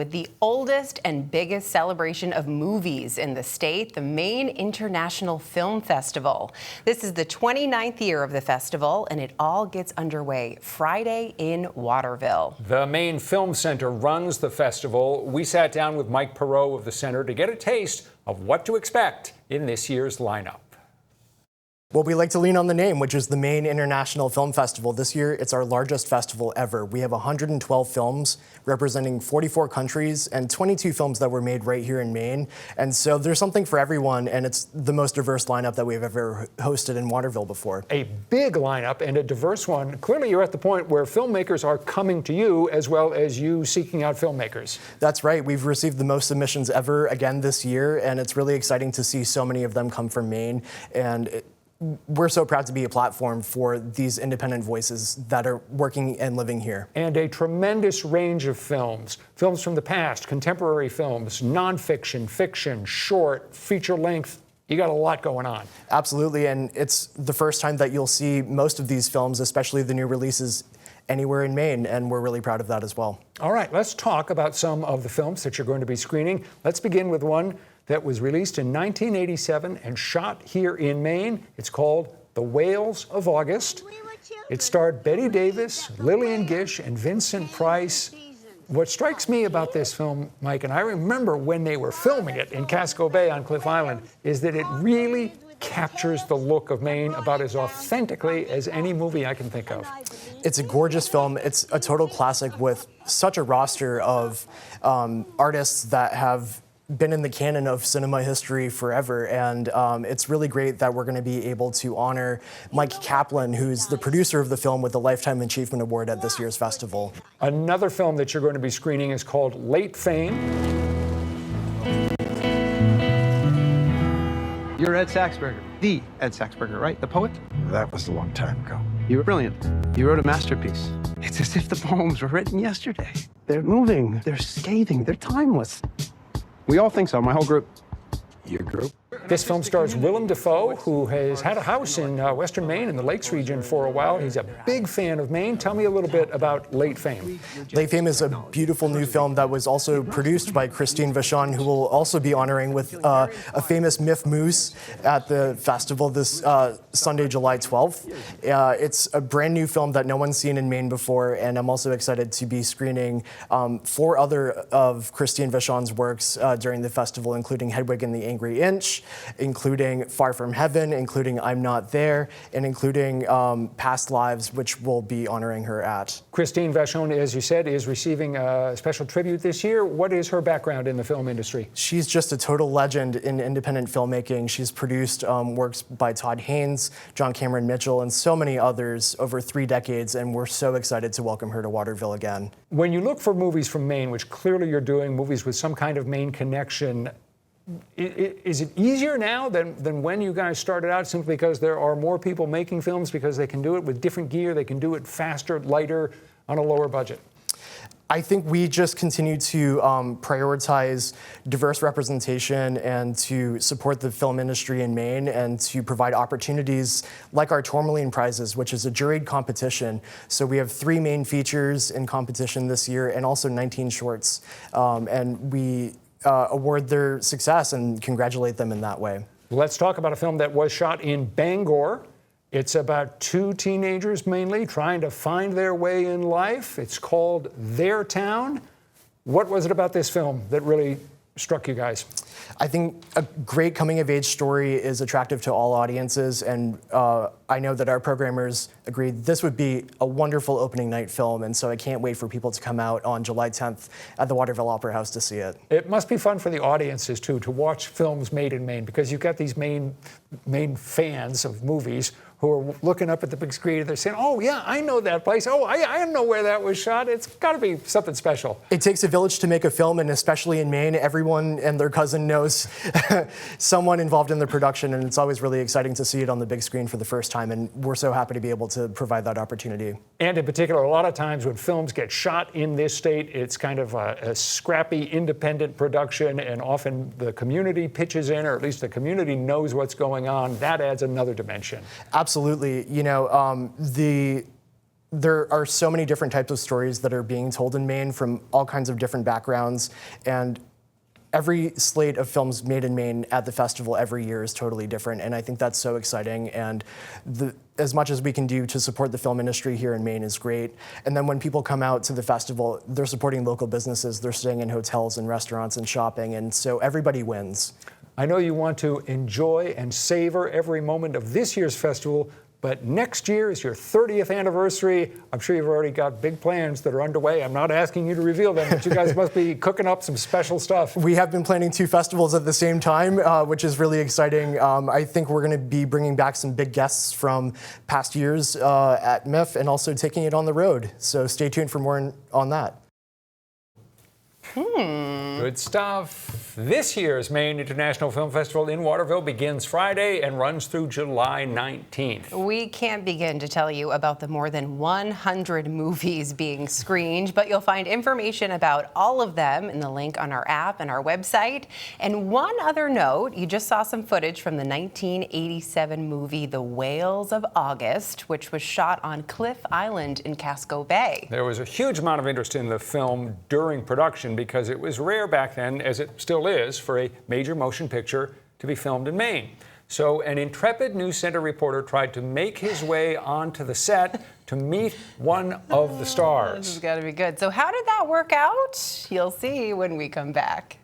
With the oldest and biggest celebration of movies in the state, the Maine International Film Festival. This is the 29th year of the festival, and it all gets underway Friday in Waterville. The Maine Film Center runs the festival. We sat down with Mike Perot of the center to get a taste of what to expect in this year's lineup. Well, we like to lean on the name, which is the Maine International Film Festival. This year, it's our largest festival ever. We have 112 films representing 44 countries and 22 films that were made right here in Maine. And so there's something for everyone, and it's the most diverse lineup that we've ever hosted in Waterville before. A big lineup and a diverse one. Clearly, you're at the point where filmmakers are coming to you as well as you seeking out filmmakers. That's right. We've received the most submissions ever again this year, and it's really exciting to see so many of them come from Maine. And we're so proud to be a platform for these independent voices that are working and living here. And a tremendous range of films. Films from the past, contemporary films, nonfiction, fiction, short, feature length. You got a lot going on. Absolutely, and it's the first time that you'll see most of these films, especially the new releases, anywhere in Maine, and we're really proud of that as well. All right, let's talk about some of the films that you're going to be screening. Let's begin with one that was released in 1987 and shot here in Maine. It's called The Whales of August. It starred Bette Davis, Lillian Gish, and Vincent Price. What strikes me about this film, Mike, and I remember when they were filming it in Casco Bay on Cliff Island, is that it really captures the look of Maine about as authentically as any movie I can think of. It's a gorgeous film. It's a total classic with such a roster of artists that have been in the canon of cinema history forever, and it's really great that we're going to be able to honor Mike Kaplan, who's the producer of the film, with the Lifetime Achievement Award at this year's festival. Another film that you're going to be screening is called Late Fame. You're Ed Saxberger, the Ed Saxberger, right? The poet? That was a long time ago. You were brilliant. You wrote a masterpiece. It's as if the poems were written yesterday. They're moving, they're scathing, they're timeless. We all think so, my whole group. Your group? This film stars Willem Dafoe, who has had a house in western Maine in the Lakes region for a while. He's a big fan of Maine. Tell me a little bit about Late Fame. Late Fame is a beautiful new film that was also produced by Christine Vachon, who will also be honoring with a famous Miff Moose at the festival this Sunday, July 12th. It's a brand new film that no one's seen in Maine before, and I'm also excited to be screening 4 other of Christine Vachon's works during the festival, including Hedwig and the Angry Inch, including Far From Heaven, including I'm Not There, and including Past Lives, which we'll be honoring her at. Christine Vachon, as you said, is receiving a special tribute this year. What is her background in the film industry? She's just a total legend in independent filmmaking. She's produced works by Todd Haynes, John Cameron Mitchell, and so many others over 3 decades, and we're so excited to welcome her to Waterville again. When you look for movies from Maine, which clearly you're doing, movies with some kind of Maine connection, is it easier now than when you guys started out, simply because there are more people making films, because they can do it with different gear, they can do it faster, lighter, on a lower budget? I think we just continue to prioritize diverse representation and to support the film industry in Maine and to provide opportunities like our Tourmaline Prizes, which is a juried competition. So we have 3 main features in competition this year and also 19 shorts. And we award their success and congratulate them in that way. Let's talk about a film that was shot in Bangor. It's about 2 teenagers mainly trying to find their way in life. It's called Their Town. What was it about this film that really struck you guys? I think a great coming-of-age story is attractive to all audiences, and I know that our programmers agreed this would be a wonderful opening night film, and so I can't wait for people to come out on July 10th at the Waterville Opera House to see it. It must be fun for the audiences, too, to watch films made in Maine, because you've got these Maine fans of movies who are looking up at the big screen and they're saying, oh, yeah, I know that place. Oh, I know where that was shot. It's got to be something special. It takes a village to make a film, and especially in Maine, everyone and their cousin knows someone involved in the production, and it's always really exciting to see it on the big screen for the first time, and we're so happy to be able to provide that opportunity. And in particular, a lot of times when films get shot in this state, it's kind of a scrappy, independent production, and often the community pitches in, or at least the community knows what's going on. That adds another dimension. Absolutely. You know, the there are so many different types of stories that are being told in Maine from all kinds of different backgrounds, and every slate of films made in Maine at the festival every year is totally different, and I think that's so exciting. And as much as we can do to support the film industry here in Maine is great. And then when people come out to the festival, they're supporting local businesses, they're staying in hotels and restaurants and shopping, and so everybody wins. I know you want to enjoy and savor every moment of this year's festival, but next year is your 30th anniversary. I'm sure you've already got big plans that are underway. I'm not asking you to reveal them, but you guys must be cooking up some special stuff. We have been planning 2 festivals at the same time, which is really exciting. I think we're going to be bringing back some big guests from past years at MIF and also taking it on the road. So stay tuned for more on that. Good stuff. This year's Maine International Film Festival in Waterville begins Friday and runs through July 19th. We can't begin to tell you about the more than 100 movies being screened, but you'll find information about all of them in the link on our app and our website. And one other note, you just saw some footage from the 1987 movie The Whales of August, which was shot on Cliff Island in Casco Bay. There was a huge amount of interest in the film during production because it was rare back then, as it still is, for a major motion picture to be filmed in Maine. So an intrepid News Center reporter tried to make his way onto the set to meet one of the stars. This has got to be good. So how did that work out? You'll see when we come back.